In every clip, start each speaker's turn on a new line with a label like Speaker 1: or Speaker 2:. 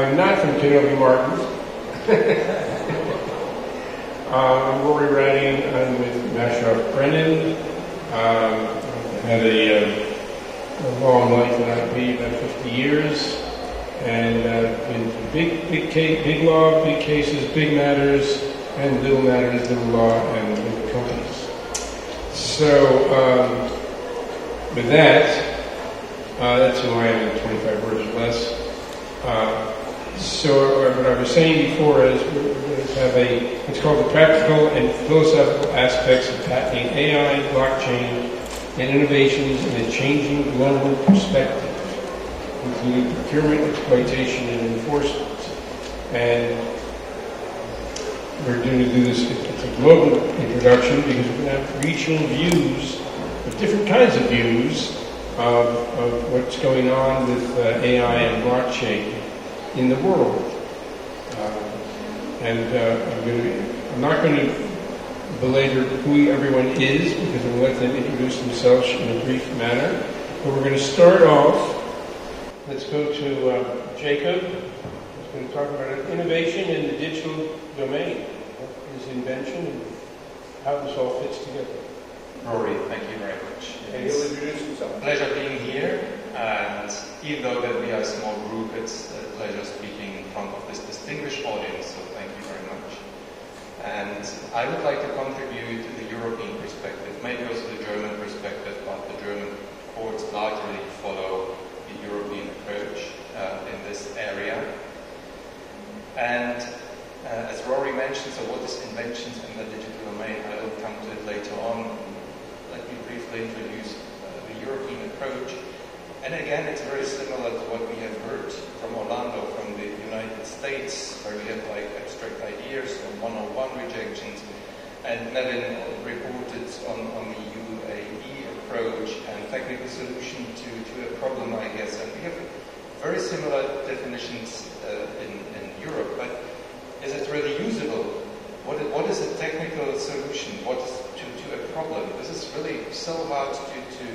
Speaker 1: I'm not from Kenobi Martin. I'm Rory Radding. I'm with Maschoff Brennan. Had a long life in IP, about 50 years, and been big law, big cases, big matters, and little matters, little law, and little companies. So, with that, that's who I am in 25 words or less. So what I was saying before is we're going to have it's called the practical and philosophical aspects of patenting AI, blockchain, and innovations in a changing global perspective, including procurement, exploitation, and enforcement. And we're going to do this, it's a global introduction because we're going to have regional views, different kinds of views of what's going on with AI and blockchain in the world. I'm not going to belabor who everyone is because I'm going to let them introduce themselves in a brief manner. But we're going to start off. Let's go to Jakob, who's going to talk about innovation in the digital domain, his invention, and how this all fits together.
Speaker 2: Rory, thank you very much.
Speaker 1: And he'll introduce himself.
Speaker 2: Pleasure being here, and even though that we are a small group, it's a pleasure speaking in front of this distinguished audience, so thank you very much. And I would like to contribute to the European perspective, maybe also the German perspective, but the German courts largely follow the European approach in this area. And as Rory mentioned, so what is inventions in the digital domain? I will come to it later on. Let me briefly introduce the European approach. And again, it's very similar to what we have heard from Orlando, from the United States, where we have like abstract ideas on 101 rejections, and Nevin reported on the UAE approach and technical solution to a problem, I guess. And we have very similar definitions in Europe, but is it really usable? What is a technical solution? What is to a problem? This is really so hard to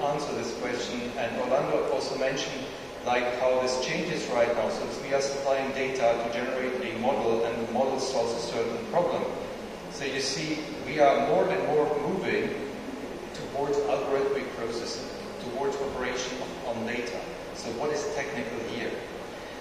Speaker 2: answer this question. And Orlando also mentioned like how this changes right now. So we are supplying data to generate a model, and the model solves a certain problem. So you see, we are more and more moving towards algorithmic processing, towards operation on data. So what is technical here?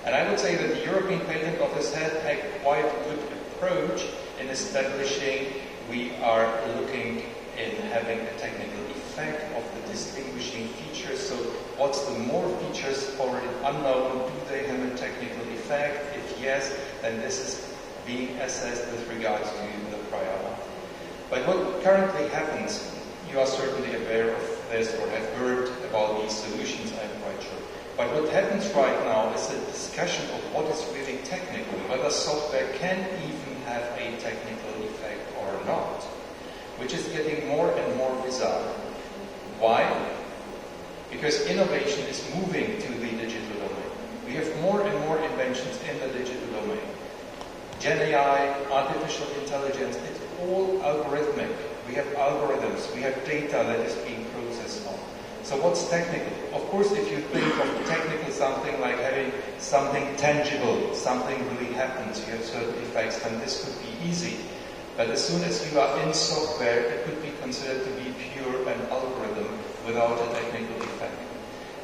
Speaker 2: And I would say that the European Patent Office had a quite good approach in establishing we are looking in having a technical effect of the distinguishing features. So what's the more features already unknown? Do they have a technical effect? If yes, then this is being assessed with regards to the prior one. But what currently happens, you are certainly aware of this or have heard about these solutions, I'm quite sure. But what happens right now is a discussion of what is really technical, whether software can even have a technical effect or not, which is getting more and more bizarre. Why? Because innovation is moving to the digital domain. We have more and more inventions in the digital domain. Gen AI, artificial intelligence, it's all algorithmic. We have algorithms, we have data that is being processed on. So what's technical? Of course, if you think of technical something like having something tangible, something really happens, you have certain effects, then this could be easy. But as soon as you are in software, it could be considered to be pure an algorithm without a technical effect.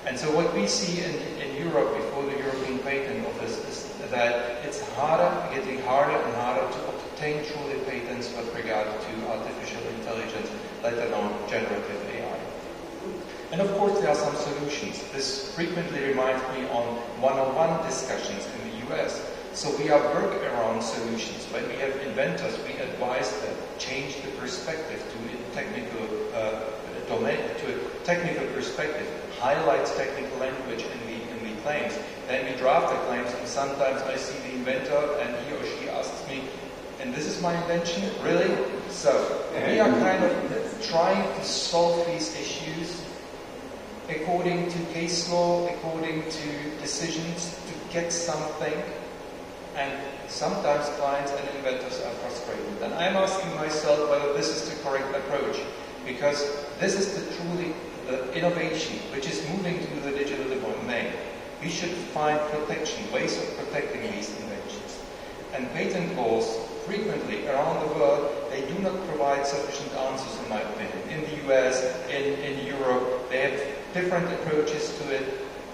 Speaker 2: And so what we see in Europe before the European Patent Office is that it's getting harder and harder to obtain truly patents with regard to artificial intelligence, let alone generative AI. And of course there are some solutions. This frequently reminds me on 101 discussions in the US. So we are workaround solutions. When we have inventors, we advise them change the perspective to a technical domain, to a technical perspective, highlights technical language in the claims. Then we draft the claims, and sometimes I see the inventor and he or she asks me, and this is my invention? Really? So we are kind of trying to solve these issues according to case law, according to decisions, to get something. And sometimes clients and inventors are frustrated. And I'm asking myself whether this is the correct approach, because this is the innovation which is moving to the digital domain. We should find protection, ways of protecting these inventions. And patent laws, frequently around the world, they do not provide sufficient answers, in my opinion. In the US, in Europe, they have different approaches to it,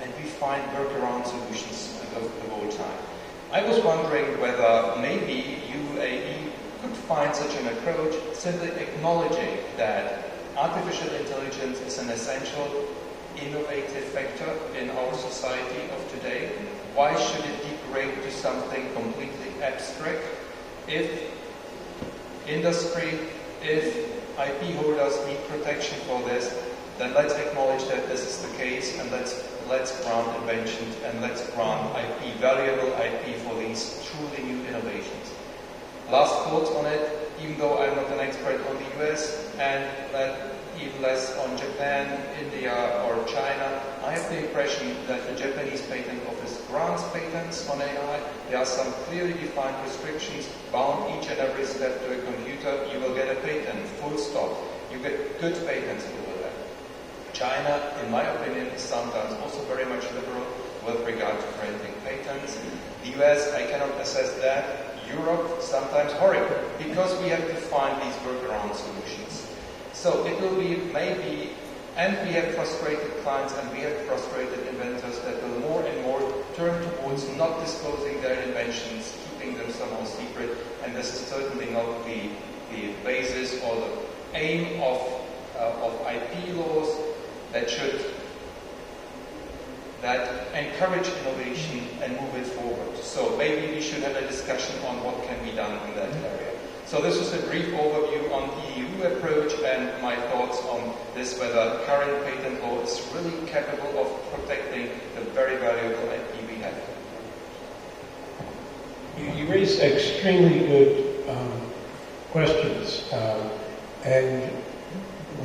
Speaker 2: and we find workaround solutions the whole time. I was wondering whether maybe UAE could find such an approach, simply acknowledging that artificial intelligence is an essential innovative factor in our society of today. Why should it degrade to something completely abstract? If industry, if IP holders need protection for this, then let's acknowledge that this is the case, and let's grant inventions and let's grant IP, valuable IP for these truly new innovations. Last thoughts on it, even though I'm not an expert on the US and even less on Japan, India or China, I have the impression that the Japanese Patent Office grants patents on AI. There are some clearly defined restrictions, bound each and every step to a computer. You will get a patent, full stop. You get good patents over there. China, in my opinion, is sometimes also very much liberal with regard to granting patents. The US, I cannot assess that. Europe, sometimes horrible, because we have to find these workaround solutions. So it will be maybe, and we have frustrated clients and we have frustrated inventors that will more and more turn towards not disclosing their inventions, keeping them somehow secret, and this is certainly not the basis or the aim of IP laws that encourage innovation and move it forward. So maybe we should have a discussion on what can be done in that area. So this was a brief overview on the EU approach and my thoughts on this, whether current patent law is really capable of protecting the very valuable IP we have.
Speaker 1: You raised extremely good questions, and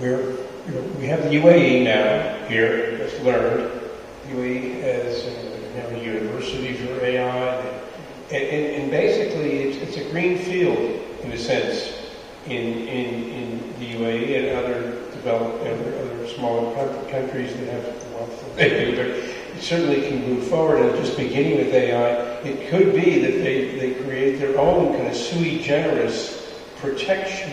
Speaker 1: we have the UAE now here, just learned. UAE has now a university for AI, and basically it's a green field in a sense in the UAE and other developed other smaller countries that have what they do, but it certainly can move forward. And just beginning with AI, it could be that they create their own kind of sui generis protection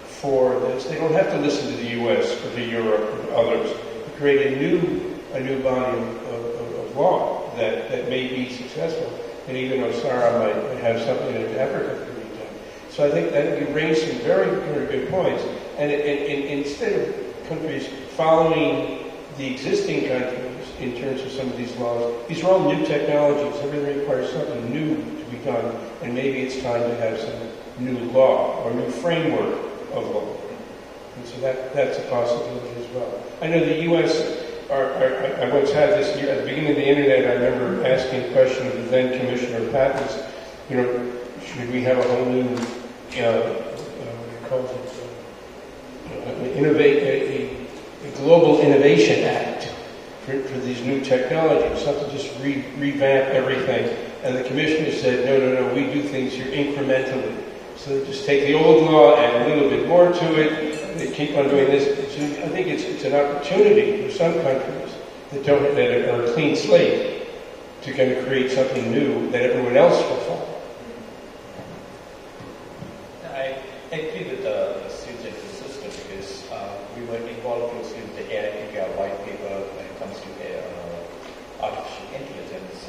Speaker 1: for this. They don't have to listen to the US or to Europe or to others to create a new body of law that may be successful. And even Osara might have something in Africa to be done. So I think that you raised some very, very good points. And instead of countries following the existing countries in terms of some of these laws, these are all new technologies. Everything requires something new to be done. And maybe it's time to have some new law or new framework of law. And so that's a possibility as well. I know the U.S. I once had this year, at the beginning of the internet, I remember asking a question of the then Commissioner of Patents, should we have a whole new, a global innovation act for these new technologies, something to just revamp everything. And the Commissioner said, no, we do things here incrementally. So they just take the old law, add a little bit more to it, they keep on doing this. So I think it's an opportunity for some countries that are a clean slate to kind of create something new that everyone else will follow.
Speaker 3: I agree with the student system because we were involved closely with the AI white paper when it comes to artificial intelligence.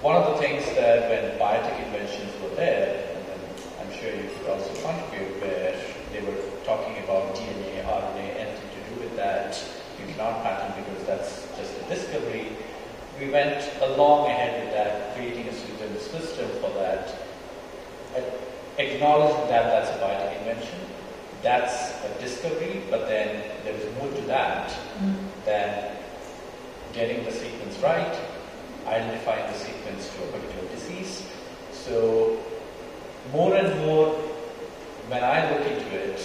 Speaker 3: One of the things that when biotech inventions were there, and I'm sure you could also contribute, where they were talking about DNA, RNA, anything to do with that, you cannot patent because that's just a discovery. We went along ahead with that, creating a student system for that, acknowledging that that's a biotech invention, that's a discovery, but then there is more to that than getting the sequence right, identifying the sequence to a particular disease. So more and more, when I look into it,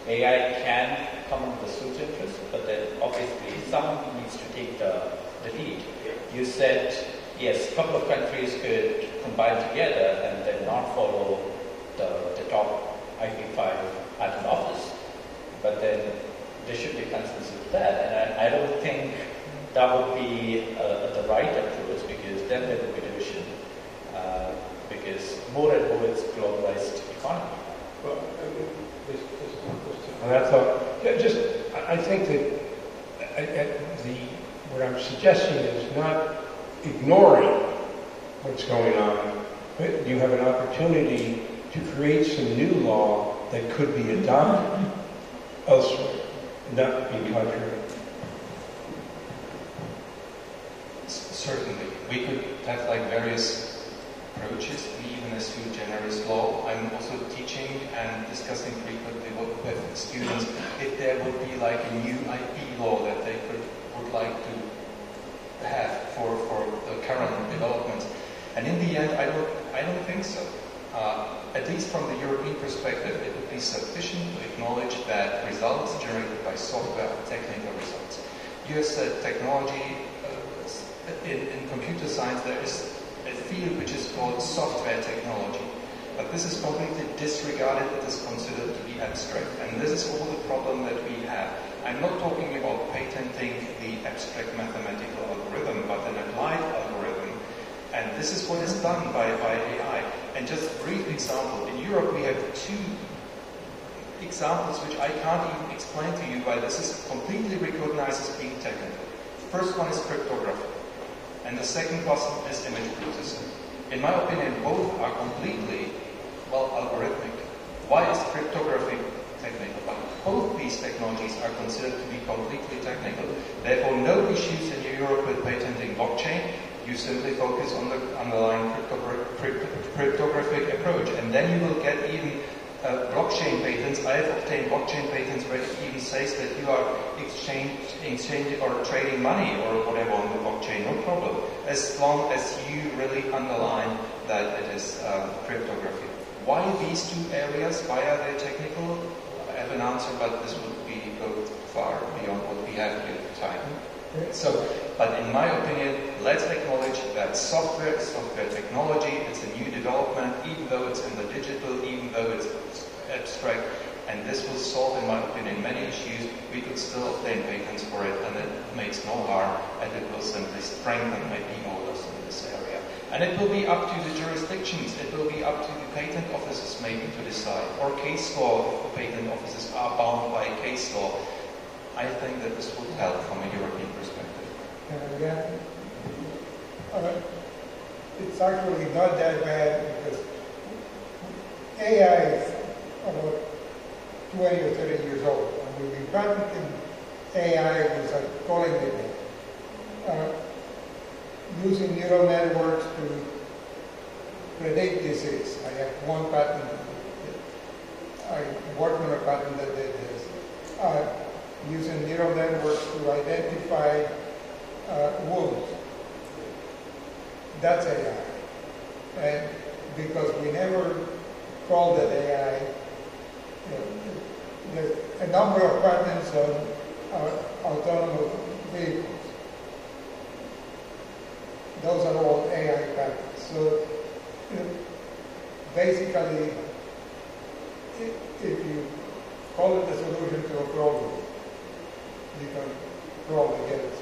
Speaker 3: AI can come under the suit interest, but then obviously someone needs to take the lead. You said, yes, a couple of countries could combine together and then not follow the top IP5 patent office, but then there should be consensus with that. And I don't think that would be the right approach, because then there would be division, because more and more it's globalized economy.
Speaker 1: Well, and I thought, I think that what I'm suggesting is not ignoring what's going on, but you have an opportunity to create some new law that could be adopted elsewhere, not be contrary.
Speaker 2: Certainly. We could have like various approaches. We even assume generous law. I'm also teaching and discussing frequently with students if there would be like a new IP law that they would like to have for the current developments. And in the end, I don't think so. At least from the European perspective, it would be sufficient to acknowledge that results generated by software are technical results. You have said technology. In computer science, there is a field which is called software technology. But this is completely disregarded. It is considered to be abstract. And this is all the problem that we have. I'm not talking about patenting the abstract mathematical algorithm, but an applied algorithm. And this is what is done by AI. And just a brief example. In Europe, we have two examples which I can't even explain to you why this is completely recognized as being technical. The first one is cryptography. And the second one is image processing. In my opinion, both are completely, algorithmic. Why is cryptography technical? But both these technologies are considered to be completely technical. Therefore, no issues in Europe with patenting blockchain. You simply focus on the underlying cryptographic approach. And then you will get even blockchain patents. I have obtained blockchain patents where it even says that you are exchanging or trading money or whatever on the blockchain, no problem, as long as you really underline that it is cryptography. Why these two areas? Why are they technical? I have an answer, but this would go far beyond what we have here at the time. But in my opinion, let's acknowledge that software is software technology. It's a new development, even though it's in the digital, even though it's abstract. And this will solve, in my opinion, many issues. We could still obtain patents for it, and it makes no harm, and it will simply strengthen IP holders in this area. And it will be up to the jurisdictions. It will be up to the patent offices maybe to decide, or case law if the patent offices are bound by case law. I think that this would help from a European perspective.
Speaker 4: It's actually not that bad because AI is about 20 or 30 years old. And we've been patenting AI with a calling it using neural networks to predict disease. I have one patent. I worked on a patent that did this. Using neural networks to identify wounds. That's AI. And because we never called it AI, there's a number of patents on autonomous vehicles. Those are all AI patents. So basically, if you call it a solution to a problem, you can probably get it.